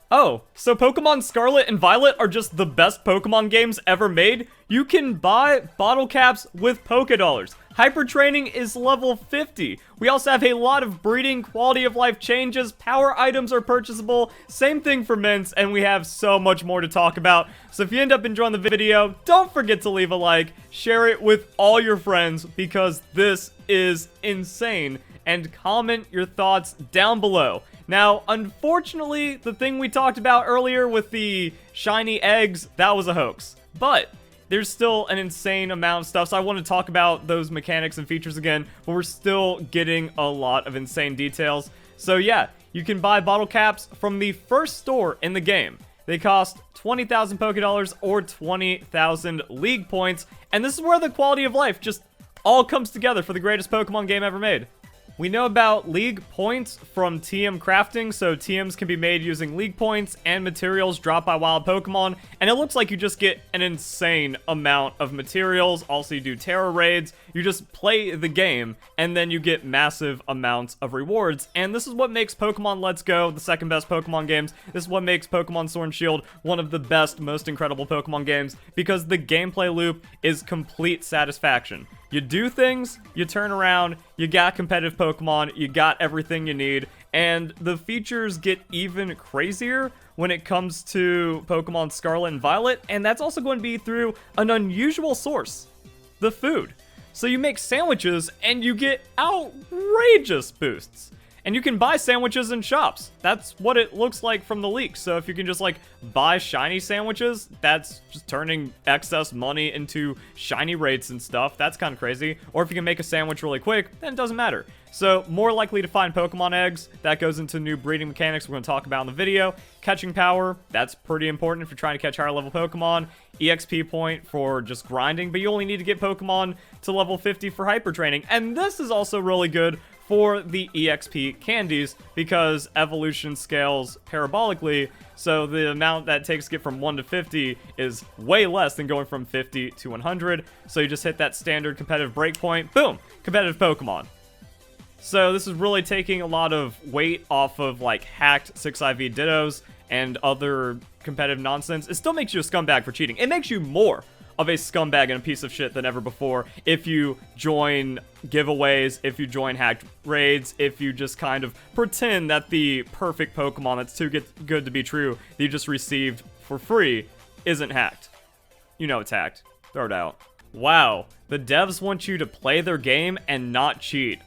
Oh, so Pokemon Scarlet and Violet are just the best Pokemon games ever made? You can buy bottle caps with Pokédollars. Hyper Training is level 50. We also have a lot of breeding, quality of life changes, power items are purchasable, same thing for mints, and we have so much more to talk about. So if you end up enjoying the video, don't forget to leave a like, share it with all your friends, because this is insane, and comment your thoughts down below. Now, unfortunately, the thing we talked about earlier with the shiny eggs, that was a hoax. But there's still an insane amount of stuff, so I want to talk about those mechanics and features again, but we're still getting a lot of insane details. So yeah, you can buy bottle caps from the first store in the game. They cost 20,000 Pokédollars or 20,000 League points, and this is where the quality of life just all comes together for the greatest Pokemon game ever made. We know about League points from TM crafting, so TMs can be made using League points and materials dropped by wild Pokemon, and it looks like you just get an insane amount of materials. Also, you do Terra raids, you just play the game, and then you get massive amounts of rewards, and this is what makes Pokemon Let's Go the second best Pokemon games. This is what makes Pokemon Sword and Shield one of the best, most incredible Pokemon games, because the gameplay loop is complete satisfaction. You do things, you turn around, you got competitive Pokemon, you got everything you need, and the features get even crazier when it comes to Pokemon Scarlet and Violet, and that's also going to be through an unusual source, the food. So you make sandwiches, and you get outrageous boosts. And you can buy sandwiches in shops. That's what it looks like from the leaks. So if you can just like buy shiny sandwiches, that's just turning excess money into shiny rates and stuff. That's kind of crazy. Or if you can make a sandwich really quick, then it doesn't matter. So more likely to find Pokemon eggs. That goes into new breeding mechanics we're going to talk about in the video. Catching power, that's pretty important if you're trying to catch higher level Pokemon. EXP point for just grinding, but you only need to get Pokemon to level 50 for hyper training. And this is also really good for the EXP candies, because evolution scales parabolically, so the amount that it takes to get from 1 to 50 is way less than going from 50 to 100, so you just hit that standard competitive breakpoint, boom, competitive Pokemon. So this is really taking a lot of weight off of like hacked 6IV Dittos and other competitive nonsense. It still makes you a scumbag for cheating. It makes you more of a scumbag and a piece of shit than ever before if you join giveaways, if you join hacked raids, if you just kind of pretend that the perfect Pokemon that's too good to be true that you just received for free isn't hacked. You know it's hacked. Throw it out. Wow, the devs want you to play their game and not cheat.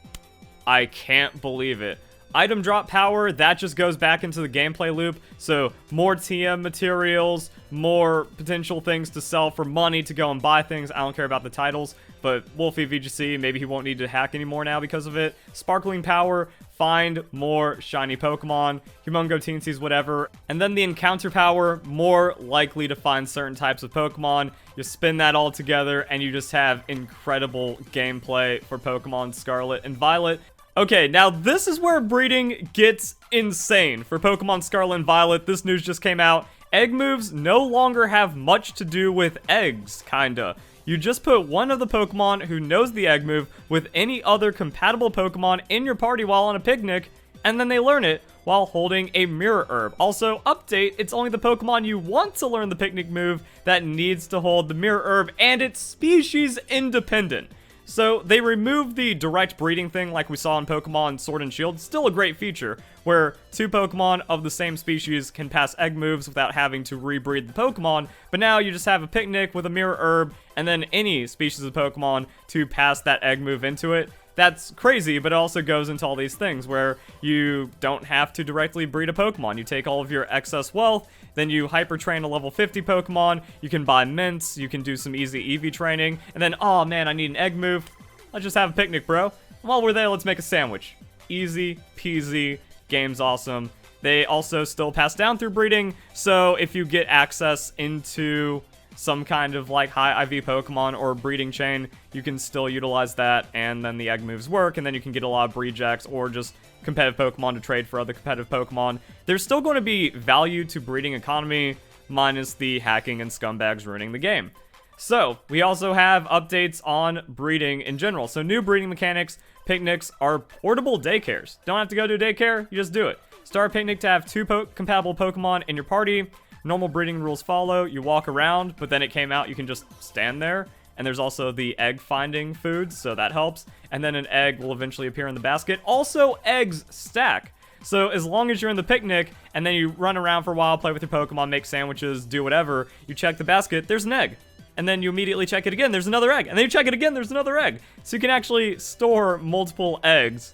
I can't believe it. Item drop power, that just goes back into the gameplay loop, so more TM materials, more potential things to sell for money to go and buy things. I don't care about the titles, but Wolfie VGC, maybe he won't need to hack anymore now because of it. Sparkling power, find more shiny Pokemon. Humongo Teensies, whatever. And then the encounter power, more likely to find certain types of Pokemon. You spin that all together, and you just have incredible gameplay for Pokemon Scarlet and Violet. Okay, now this is where breeding gets insane. For Pokemon Scarlet and Violet, this news just came out. Egg moves no longer have much to do with eggs, kinda. You just put one of the Pokemon who knows the egg move with any other compatible Pokemon in your party while on a picnic, and then they learn it while holding a Mirror Herb. Also, update, it's only the Pokemon you want to learn the picnic move that needs to hold the Mirror Herb, and it's species independent. So they removed the direct breeding thing like we saw in Pokemon Sword and Shield. Still a great feature where two Pokemon of the same species can pass egg moves without having to rebreed the Pokemon. But now you just have a picnic with a Mirror Herb and then any species of Pokemon to pass that egg move into it. That's crazy, but it also goes into all these things where you don't have to directly breed a Pokemon. You take all of your excess wealth, then you hyper train a level 50 Pokemon, you can buy mints, you can do some easy EV training, and then, oh man, I need an egg move. Let's just have a picnic, bro. While we're there, let's make a sandwich. Easy peasy, game's awesome. They also still pass down through breeding, so if you get access into some kind of like high IV Pokemon or breeding chain, you can still utilize that, and then the egg moves work, and then you can get a lot of breedjacks or just competitive Pokemon to trade for other competitive Pokemon. There's still going to be value to breeding economy, minus the hacking and scumbags ruining the game. So, we also have updates on breeding in general. So, new breeding mechanics, picnics are portable daycares. Don't have to go to a daycare, you just do it. Start a picnic to have 2 compatible Pokemon in your party. Normal breeding rules follow. You walk around, but then it came out you can just stand there. And there's also the egg finding foods, so that helps. And then an egg will eventually appear in the basket. Also, eggs stack. So as long as you're in the picnic, and then you run around for a while, play with your Pokemon, make sandwiches, do whatever, you check the basket, there's an egg. And then you immediately check it again, there's another egg. And then you check it again, there's another egg. So you can actually store multiple eggs.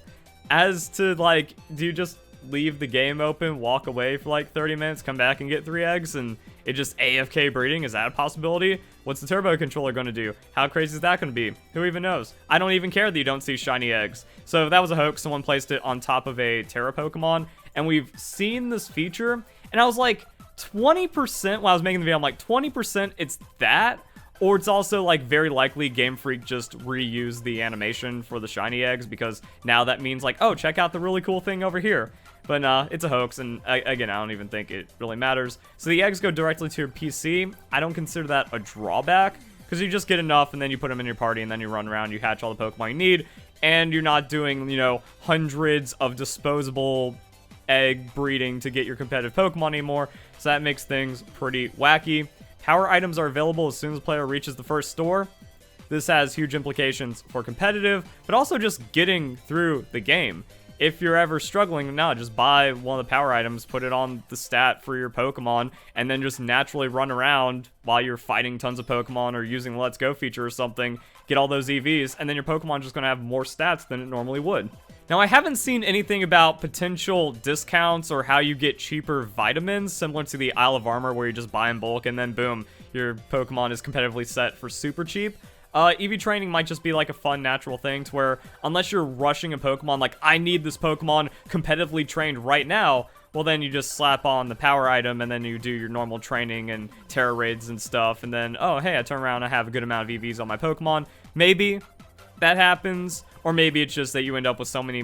As to, like, do you just leave the game open, walk away for like 30 minutes, come back and get 3 eggs, and it just AFK breeding? Is that a possibility? What's the turbo controller going to do? How crazy is that going to be? Who even knows? I don't even care that you don't see shiny eggs. So if that was a hoax, someone placed it on top of a Terra Pokemon, and we've seen this feature, and I was like, 20%, while I was making the video, I'm like, 20% it's that, or it's also like very likely Game Freak just reused the animation for the shiny eggs, because now that means like, oh, check out the really cool thing over here. But nah, it's a hoax, and again, I don't even think it really matters. So the eggs go directly to your PC. I don't consider that a drawback, because you just get enough, and then you put them in your party, and then you run around, you hatch all the Pokemon you need, and you're not doing, you know, hundreds of disposable egg breeding to get your competitive Pokemon anymore. So that makes things pretty wacky. Power items are available as soon as the player reaches the first store. This has huge implications for competitive, but also just getting through the game. If you're ever struggling, no, just buy one of the power items, put it on the stat for your Pokemon, and then just naturally run around while you're fighting tons of Pokemon or using the Let's Go feature or something, get all those EVs, and then your Pokemon's just going to have more stats than it normally would. Now, I haven't seen anything about potential discounts or how you get cheaper vitamins, similar to the Isle of Armor, where you just buy in bulk and then boom, your Pokemon is competitively set for super cheap. EV training might just be like a fun, natural thing to where, unless you're rushing a Pokemon, like, I need this Pokemon competitively trained right now, well, then you just slap on the power item, and then you do your normal training and Terra raids and stuff, and then, oh, hey, I turn around, I have a good amount of EVs on my Pokemon. Maybe that happens, or maybe it's just that you end up with so much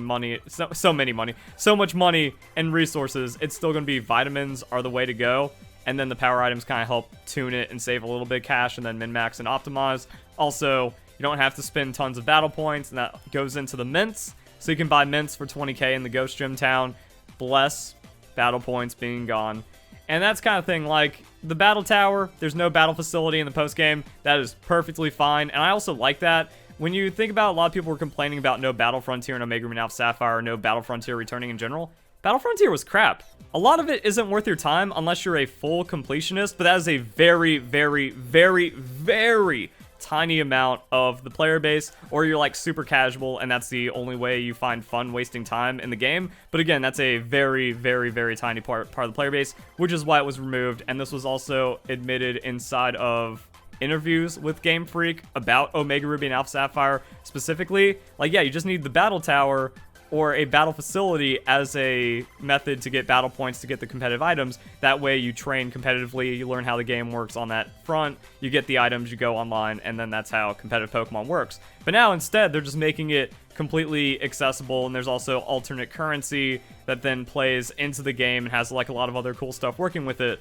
money and resources, it's still going to be vitamins are the way to go. And then the power items kind of help tune it and save a little bit of cash, and then min-max and optimize. Also, you don't have to spend tons of battle points, and that goes into the mints. So you can buy mints for 20k in the Ghost Gym Town. Bless battle points being gone. And that's kind of thing, like, the battle tower, there's no battle facility in the post-game. That is perfectly fine, and I also like that. When you think about, a lot of people were complaining about no Battle Frontier and Omega Ruby Alpha Sapphire, or no Battle Frontier returning in general. Battle Frontier was crap. A lot of it isn't worth your time unless you're a full completionist, but that is a very, very, very, very tiny amount of the player base, or you're like super casual and that's the only way you find fun wasting time in the game. But again, that's a very, very, very tiny part of the player base, which is why it was removed. And this was also admitted inside of interviews with Game Freak about Omega Ruby and Alpha Sapphire specifically. Like, yeah, you just need the battle tower or a battle facility as a method to get battle points to get the competitive items. That way you train competitively, you learn how the game works on that front, you get the items, you go online, and then that's how competitive Pokemon works. But now instead, they're just making it completely accessible, and there's also alternate currency that then plays into the game and has like a lot of other cool stuff working with it.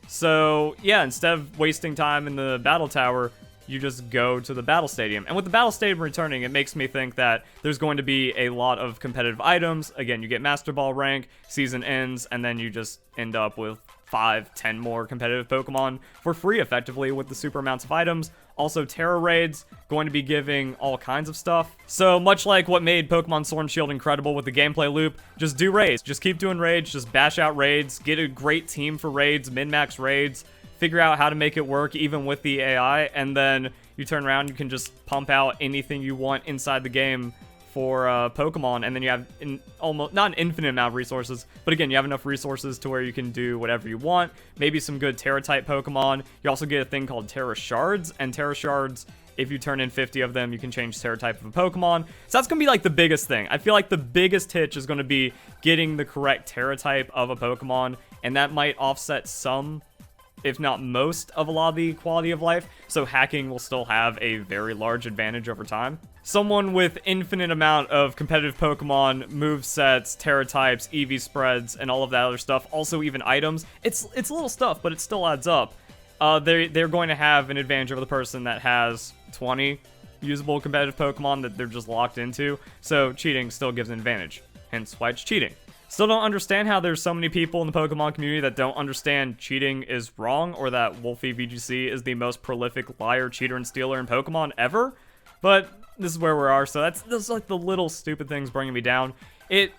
So yeah, instead of wasting time in the battle tower, you just go to the battle stadium. And with the battle stadium returning, it makes me think that there's going to be a lot of competitive items. Again, you get Master Ball rank, season ends, and then you just end up with 5, 10 more competitive Pokemon for free, effectively, with the super amounts of items. Also, Terra raids, going to be giving all kinds of stuff. So much like what made Pokemon Sword and Shield incredible with the gameplay loop, just do raids. Just keep doing raids, just bash out raids, get a great team for raids, min-max raids, figure out how to make it work even with the AI, and then you turn around, you can just pump out anything you want inside the game for Pokemon, and then you have almost not an infinite amount of resources, but again, you have enough resources to where you can do whatever you want. Maybe some good Terra-type Pokemon. You also get a thing called Terra Shards, and Terra Shards, if you turn in 50 of them, you can change Terra type of a Pokemon. So that's going to be like the biggest thing. I feel like the biggest hitch is going to be getting the correct Terra type of a Pokemon, and that might offset some, if not most, of a lot of the quality of life, so hacking will still have a very large advantage over time. Someone with infinite amount of competitive Pokemon, movesets, Terra types, EV spreads, and all of that other stuff, also even items, it's little stuff, but it still adds up. They're going to have an advantage over the person that has 20 usable competitive Pokemon that they're just locked into, so cheating still gives an advantage, hence why it's cheating. Still don't understand how there's so many people in the Pokemon community that don't understand cheating is wrong, or that Wolfie VGC is the most prolific liar, cheater, and stealer in Pokemon ever. But this is where we are, so that's like the little stupid things bringing me down. It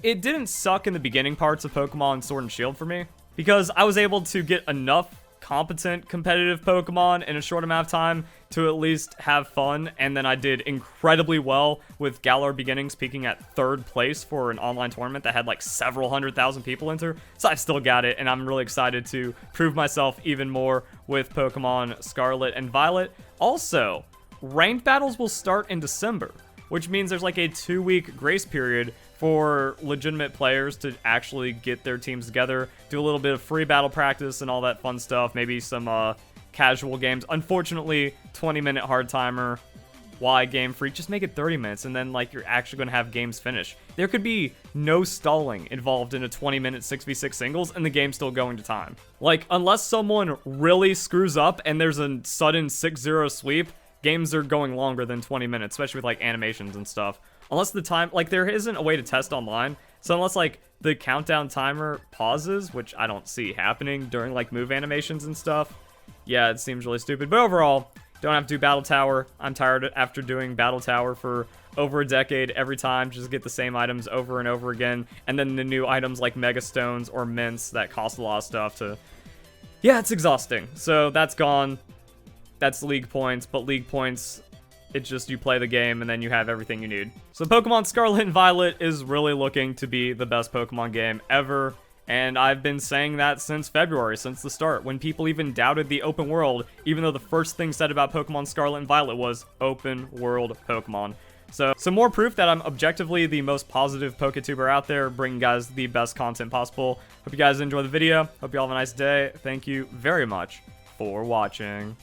didn't suck in the beginning parts of Pokemon Sword and Shield for me, because I was able to get enough competent competitive Pokemon in a short amount of time to at least have fun, and then I did incredibly well with Galar Beginnings peaking at 3rd place for an online tournament that had like several 100,000 people enter, so I still got it, and I'm really excited to prove myself even more with Pokemon Scarlet and Violet. Also, ranked battles will start in December, which means there's like a 2-week grace period for legitimate players to actually get their teams together, do a little bit of free battle practice and all that fun stuff, maybe some casual games. Unfortunately, 20-minute hard timer. Why Game Freak? Just make it 30 minutes, and then like you're actually going to have games finish. There could be no stalling involved in a 20-minute 6v6 singles, and the game's still going to time. Like, unless someone really screws up and there's a sudden 6-0 sweep, games are going longer than 20 minutes, especially with like animations and stuff. Unless the time, like, there isn't a way to test online, so unless like the countdown timer pauses, which I don't see happening during like move animations and stuff, yeah, it seems really stupid. But overall, don't have to do Battle Tower. I'm tired after doing Battle Tower for over a decade every time, just get the same items over and over again, and then the new items like Mega Stones or Mints that cost a lot of stuff to, yeah, it's exhausting. So that's gone. That's League points, but League points, it's just you play the game and then you have everything you need. So Pokemon Scarlet and Violet is really looking to be the best Pokemon game ever, and I've been saying that since February, since the start, when people even doubted the open world, even though the first thing said about Pokemon Scarlet and Violet was open world Pokemon. So some more proof that I'm objectively the most positive PokeTuber out there, bringing guys the best content possible. Hope you guys enjoy the video. Hope you all have a nice day. Thank you very much for watching.